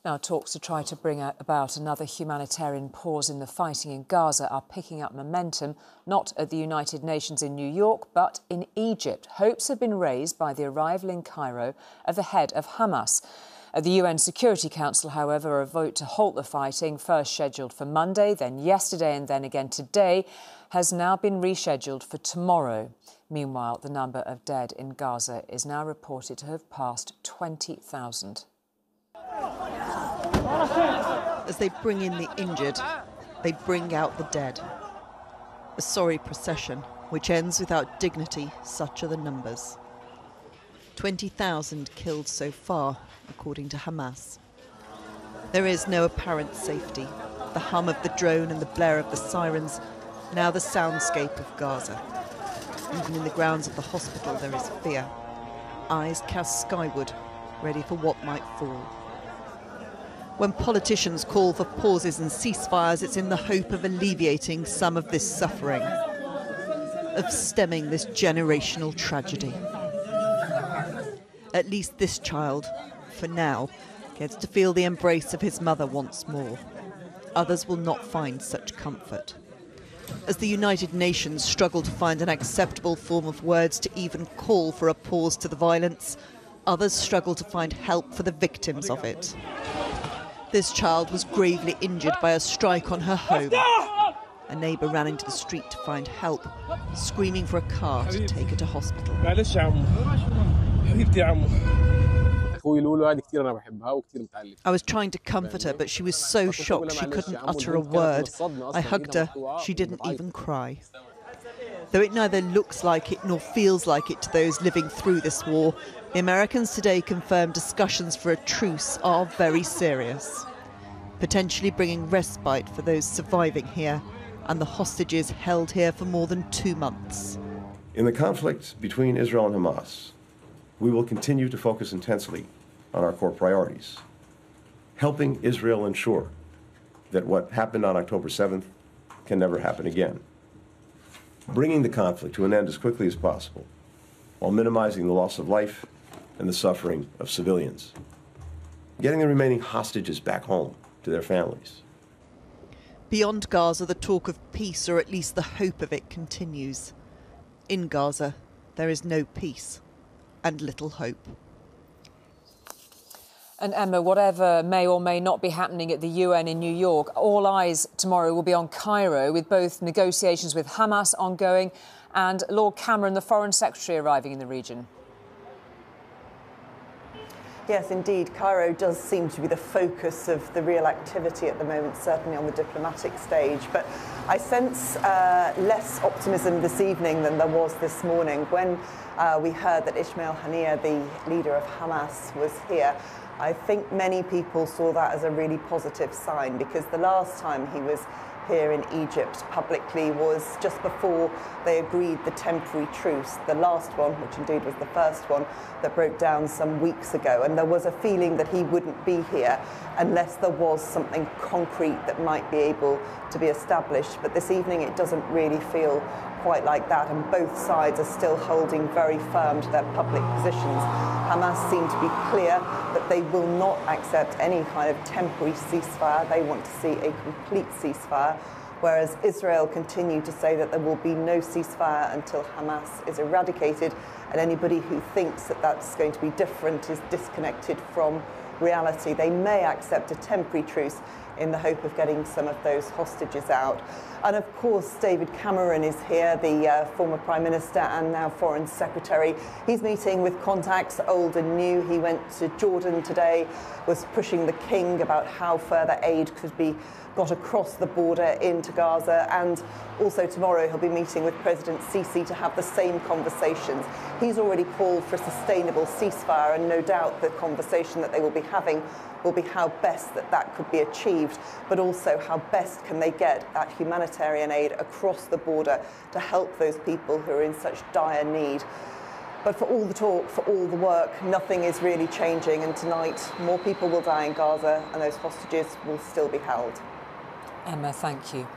Now, talks to try to bring about another humanitarian pause in the fighting in Gaza are picking up momentum, not at the United Nations in New York, but in Egypt. Hopes have been raised by the arrival in Cairo of the head of Hamas. At the UN Security Council, however, a vote to halt the fighting, first scheduled for Monday, then yesterday and then again today, has now been rescheduled for tomorrow. Meanwhile, the number of dead in Gaza is now reported to have passed 20,000. As they bring in the injured, they bring out the dead. A sorry procession, which ends without dignity, such are the numbers. 20,000 killed so far, according to Hamas. There is no apparent safety. The hum of the drone and the blare of the sirens, now the soundscape of Gaza. Even in the grounds of the hospital there is fear. Eyes cast skyward, ready for what might fall. When politicians call for pauses and ceasefires, it's in the hope of alleviating some of this suffering, of stemming this generational tragedy. At least this child, for now, gets to feel the embrace of his mother once more. Others will not find such comfort. As the United Nations struggle to find an acceptable form of words to even call for a pause to the violence, others struggle to find help for the victims of it. This child was gravely injured by a strike on her home. A neighbour ran into the street to find help, screaming for a car to take her to hospital. I was trying to comfort her, but she was so shocked she couldn't utter a word. I hugged her. She didn't even cry. Though it neither looks like it nor feels like it to those living through this war, the Americans today confirmed discussions for a truce are very serious, potentially bringing respite for those surviving here and the hostages held here for more than 2 months. In the conflict between Israel and Hamas, we will continue to focus intensely on our core priorities, helping Israel ensure that what happened on October 7th can never happen again, bringing the conflict to an end as quickly as possible, while minimizing the loss of life and the suffering of civilians, getting the remaining hostages back home to their families. Beyond Gaza, the talk of peace, or at least the hope of it, continues. In Gaza, there is no peace and little hope. And Emma, whatever may or may not be happening at the UN in New York, all eyes tomorrow will be on Cairo, with both negotiations with Hamas ongoing and Lord Cameron, the Foreign Secretary, arriving in the region. Yes, indeed. Cairo does seem to be the focus of the real activity at the moment, certainly on the diplomatic stage. But I sense less optimism this evening than there was this morning. When we heard that Ismail Haniyeh, the leader of Hamas, was here, I think many people saw that as a really positive sign, because the last time he was here in Egypt publicly was just before they agreed the temporary truce, the last one, which indeed was the first one, that broke down some weeks ago. And there was a feeling that he wouldn't be here unless there was something concrete that might be able to be established. But this evening it doesn't really feel quite like that, and both sides are still holding very firm to their public positions. Hamas seem to be clear that they will not accept any kind of temporary ceasefire. They want to see a complete ceasefire, whereas Israel continue to say that there will be no ceasefire until Hamas is eradicated, and anybody who thinks that that's going to be different is disconnected from reality. They may accept a temporary truce in the hope of getting some of those hostages out. And of course, David Cameron is here, the former Prime Minister and now Foreign Secretary. He's meeting with contacts, old and new. He went to Jordan today, was pushing the King about how further aid could be got across the border into Gaza, and also tomorrow he'll be meeting with President Sisi to have the same conversations. He's already called for a sustainable ceasefire, and no doubt the conversation that they will be having will be how best that could be achieved, but also how best can they get that humanitarian aid across the border to help those people who are in such dire need. But for all the talk, for all the work, nothing is really changing, and tonight more people will die in Gaza and those hostages will still be held. Emma, thank you.